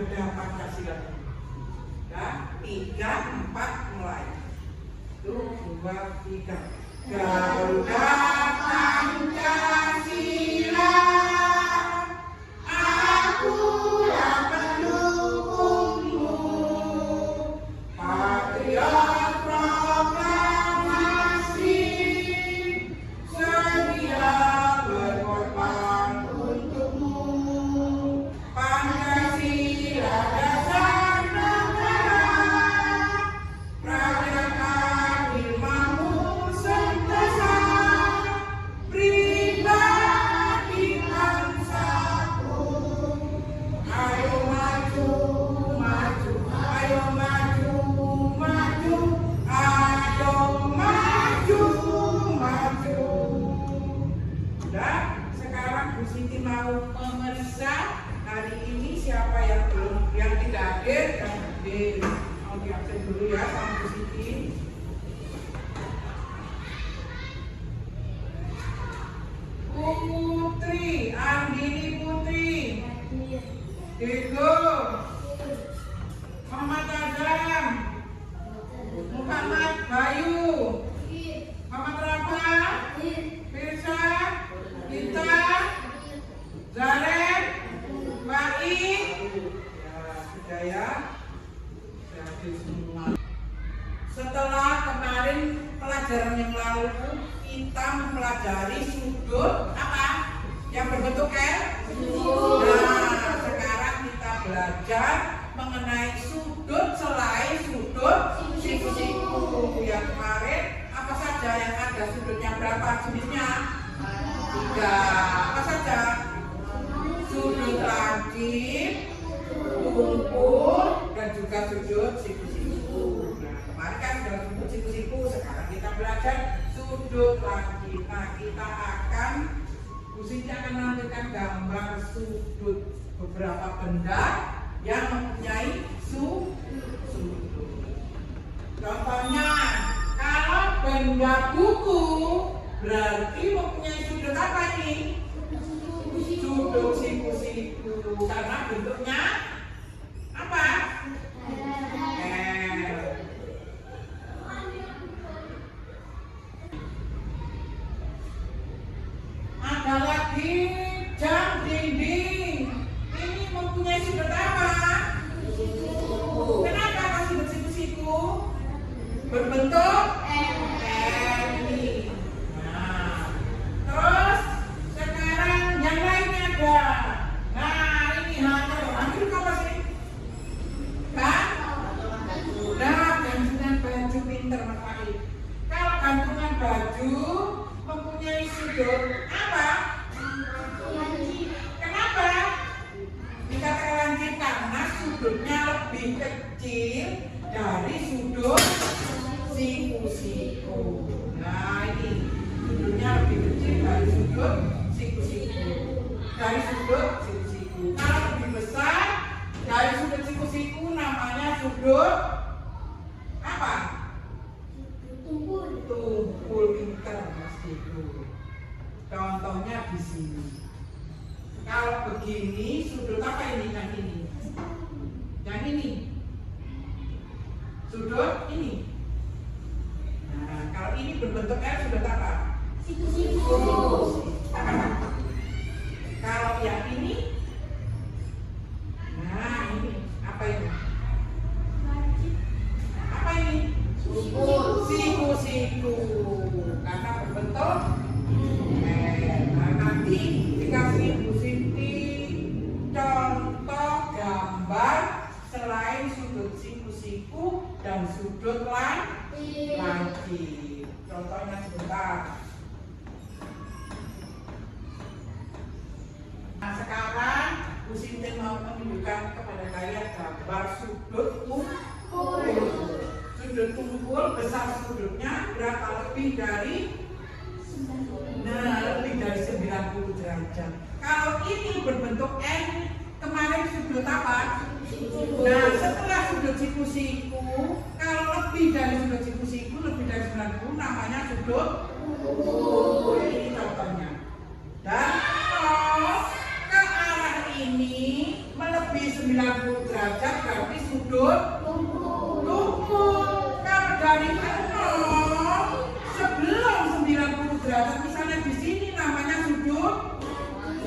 Garuda Pancasila. Ya, 3, 4 mulai. 1, 2, 3. Garuda Pancasila, akulah pendukungmu, patriot proklamasi, sedia berkorban untukmu. Pancasila dasar negara, rakyat adil makmur sentosa, pribadi bangsaku. Ayo maju, maju, ayo maju, maju, ayo maju, maju. Udah, sekarang Bu Siti mau memeriksa hari ini siapa yang tidak hadir dan hadir. Mau diabsen dulu ya sama Bu Siti. Putri, Andini Putri, Diego, Muhammad Adam, Muhammad Bayu, Muhammad Rafa, Firsa, Gita, Zarek, Baik. Ya, sudah ya. Sudah hadir semua. Setelah kemarin pelajaran yang lalu kita mempelajari sudut apa? Yang berbentuk L. Nah, sekarang kita belajar mengenai sudut selain sudut siku-siku. Yang kemarin apa saja yang ada sudutnya berapa jenisnya? 3. Apa saja? Sudut lancip, tumpul, dan juga sudut siku-siku. Nah, kemarin kan sudah sudut siku-siku, sekarang kita belajar sudut lancip. Nah, kita akan Bu Siti akan menampilkan gambar sudut beberapa benda yang mempunyai sudut. Contohnya, kalau benda buku berarti mempunyai sudut apa ini? Sudut siku-siku, karena bentuknya apa? L. Ada lagi jam dinding. Ini mempunyai sudut apa? Kenapa kasih bersiku-siku? Berbentuk L ini. Nah, terus sekarang yang lainnya ada. Nah, ini hanger. Hanger apa sih? Kan? Nah, gantungan baju, pinter Mas Fahid. Kalau gantungan baju mempunyai sudut apa? Kenapa dikatakan lancip? Karena sudutnya lebih kecil dari sudut siku-siku. Nah, ini sudutnya lebih kecil dari sudut siku-siku. Dari sudut siku-siku. Kalau lebih besar dari sudut siku-siku namanya sudut apa? Tumpul, pinter Mas Diego. Contohnya di sini. Kalau begini sudut apa ini? Yang ini. Yang ini. Sudut ini. Nah, kalau ini berbentuk L sudut apa? Siku-siku. Kalau yang ini, nah ini apa ini? Apa ini? Siku-siku. Karena berbentuk nah, nanti dikasih Bu Siti contoh gambar selain sudut siku-siku dan sudut lancip. Contohnya sebentar. Nah, sekarang Bu Siti mau menunjukkan kepada kalian gambar sudut tumpul. Sudut tumpul besar sudutnya berapa? Lebih dari 90 derajat. Kalau ini berbentuk N, kemarin sudut apa? Nah, setelah sudut siku-siku, kalau lebih dari sudut siku-siku, lebih dari 90 namanya sudut tumpul. Ini contohnya. Dan kalau ke arah ini melebihi 90 derajat berarti sudut tumpul. Kalau dari 0 sebelum 90 derajat, misalnya di sini namanya sudut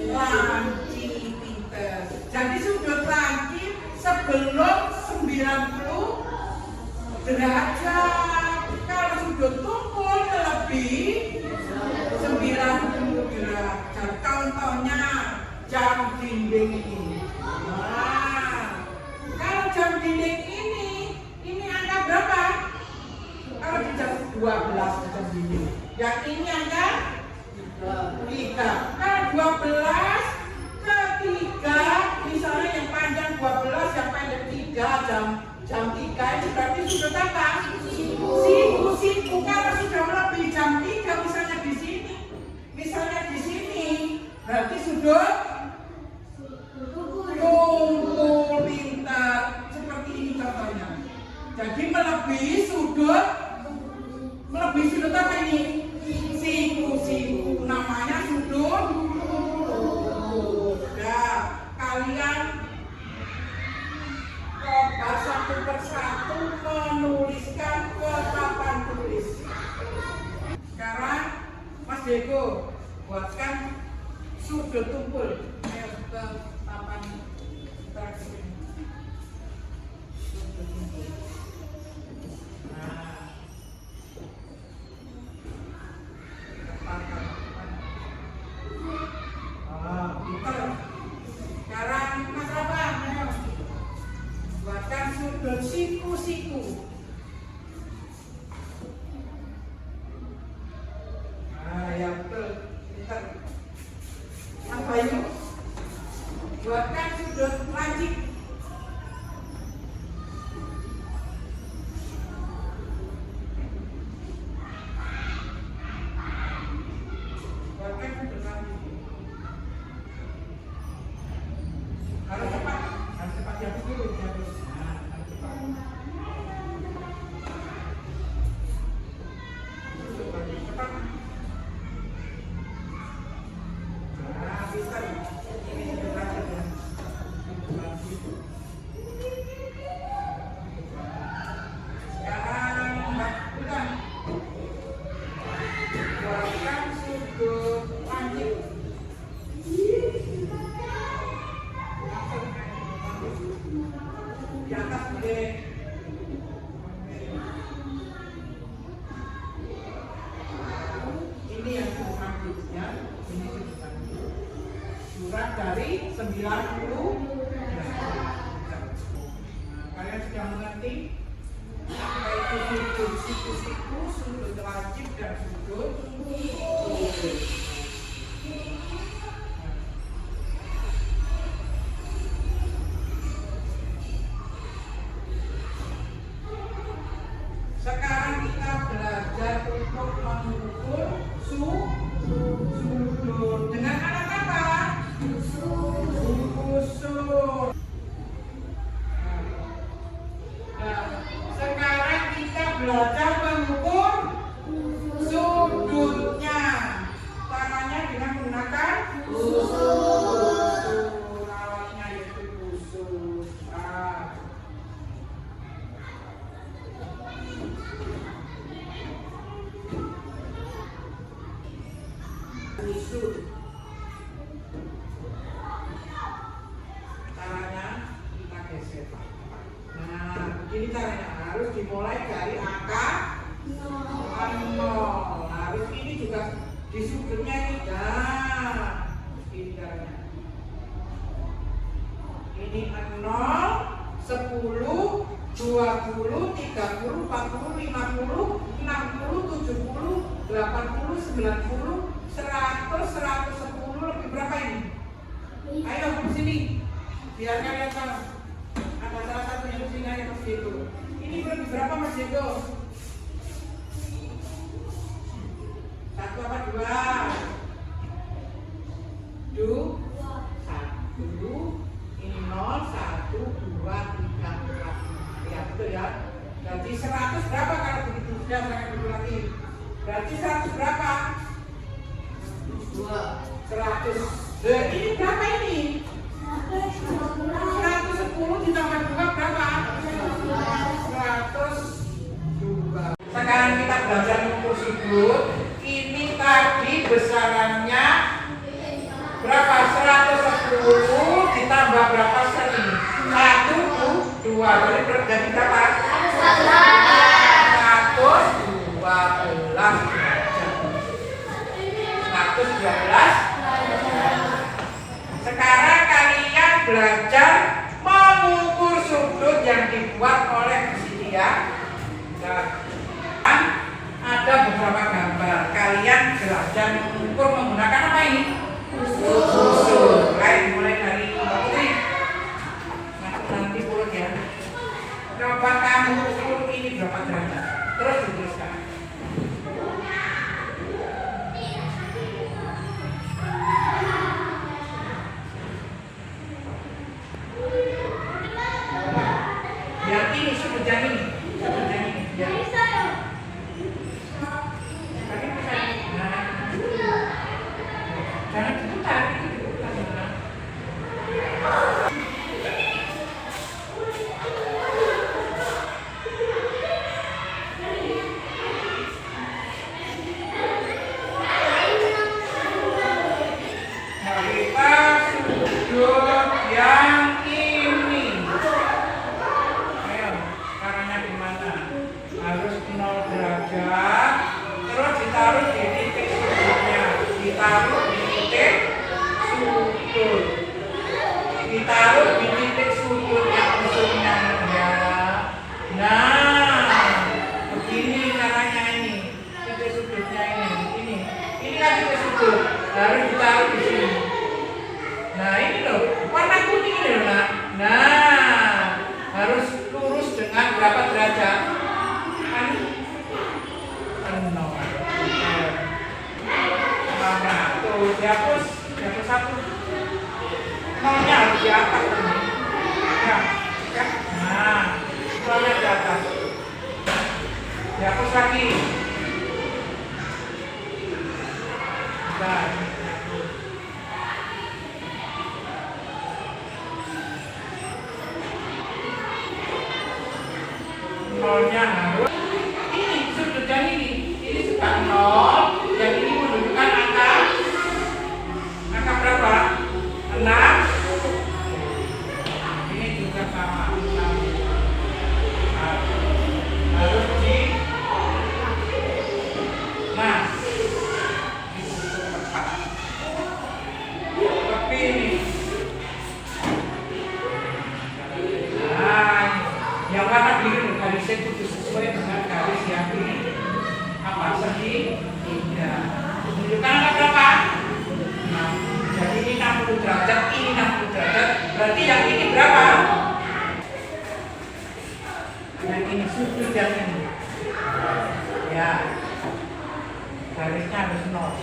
lancip. Pinter. Jadi sudut lancip sebelum 90 derajat. Kalau sudut tumpul lebih 90 derajat. Contohnya jam dinding ini. Nah, kalau jam dinding ini angka berapa? Kalau di jam 12 jam dinding. Yang ini angka 3. Kalau 12 ke 3, misalnya yang panjang 12, yang pendek 3, jam 3 ini berarti sudut apa? Siku. Kalau sudah melebihi jam 3, misalnya di sini, berarti sudut tumpul. Pintar. Seperti ini contohnya. Jadi melebihi sudut apa ini? Siku. Namanya sudut tumpul. Nah, kalian coba satu persatu menuliskan ke papan tulis. Sekarang Mas Deko buatkan sudut tumpul. Ayo ke papan interaksi. Sudut tumpul. Nah, pintar. Sekarang Mas Rafa, ayo buatkan sudut siku. Nah, ya betul. Pintar. Mas Bayu, buatkan sudut lancip. Buatkan sudut lancip. Harus cepat jatuh dulu. Nah, harus cepat. Cepat. Nah, pintar. Ini sudut lancip ya. Sudut lancip. Sekarang Mbak Udan, buatkan sudut lancip. Di atas boleh. Ini yang sudut lancip ya. Ini sudut lancip. Surat dari 90. Kalian sudah mengerti apa itu sudut siku, sudut lancip dan sudut tumpul. Sekarang kita belajar untuk mengukur sudut dengan alat apa? Ukur. Nah, sekarang kita belajar mengukur sudutnya. Caranya dengan menggunakan busur. Alatnya yaitu busur. Busur. Caranya kita geser. Nah, begini caranya. Harus dimulai dari angka 0. Harus ini juga di sudutnya ini. Nah, ini caranya. Ini 0, 10, 20, 30, 40, 50, 60, 70, 80, 90, 100, 110, lebih berapa ini? Ayo ke sini. Biar kalian tahu. Ada salah satu yang sini ayo Mas Deko. Ini lebih berapa Mas Deko? 1 apa 2? 1. Ini 0, 1, 2, 3, 4. Ya betul ya. Jadi 100 berapa kalau begitu? Sudah saya dulu lagi. Berarti 100 berapa? 100. Ini berapa ini? 110. belajar mengukur sudut yang dibuat oleh Sitia. Dan ada beberapa gambar. Kalian belajar mengukur menggunakan apa ini? Usul. Mulai dari Mbak Putri. Nanti urut ya. Coba kamu ukur ini berapa derajat. Terus dituliskan. Yang ini sudut yang ini. Sudut yang ini. Ya. Jangan diputar. Ditaruh di titik sudut yang ujungnya ya. Nah, begini caranya ini. Titik sudutnya ini kan titik sudut. Harus ditaruh di sini. Nah, ini loh, warna kuning ini loh, Nak. Nah, harus lurus dengan berapa derajat? Kan 0. Nah, tuh dihapus satu. Nolnya harus di atas ini. Ya. Nah, nolnya di atas. Dihapus lagi. Nah. Nolnya harus. Ini sudut yang ini sudah 0. Yang ini menunjukkan angka berapa? 6. Ini juga sama 6. Harus di tapi ini yang warna biru garisnya itu sesuai dengan garis yang ini apa segitiga. Menunjukkan angka berapa? Jadi ini 60 derajat, ini 60 derajat. Berarti yang ini berapa? Yang ini sudut yang ini. Ya. Garisnya harus 0.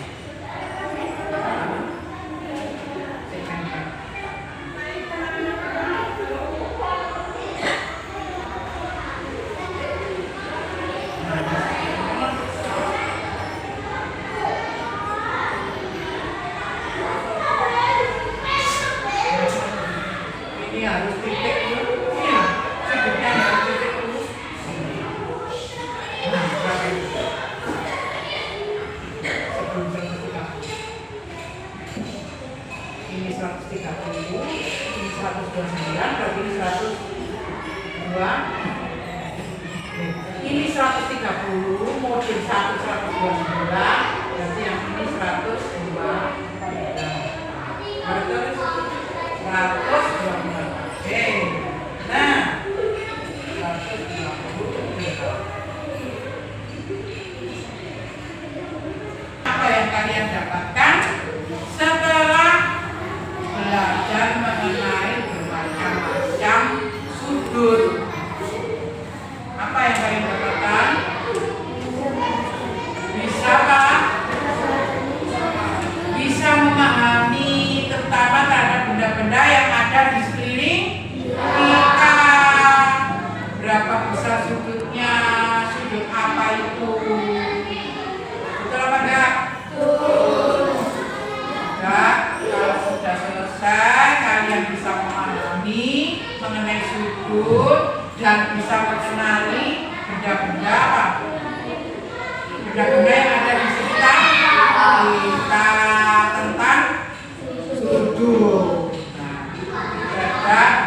Ini harus titik dulu. Ini sudutnya harus titik dulu. Ini 130, ini 129, berarti ini 102. Ini 130, modul 1 129, berarti yang ini 102. Berarti 120. Oke. Nah, 120. Apa yang kalian dapatkan setelah belajar mengenai bermacam-macam sudut? Apa yang kalian dapatkan? Bisa Pak? Bisa memahami terutama terhadap benda-benda yang ada di sekeliling kita. Berapa besar sudutnya? Sudut apa itu? Betul apa enggak? Enggak. Kalau sudah selesai, kalian bisa memahami mengenai sudut dan bisa mengenali benda-benda apa? Benda-benda yang ada di sekitar kita tentang sudut. Nah,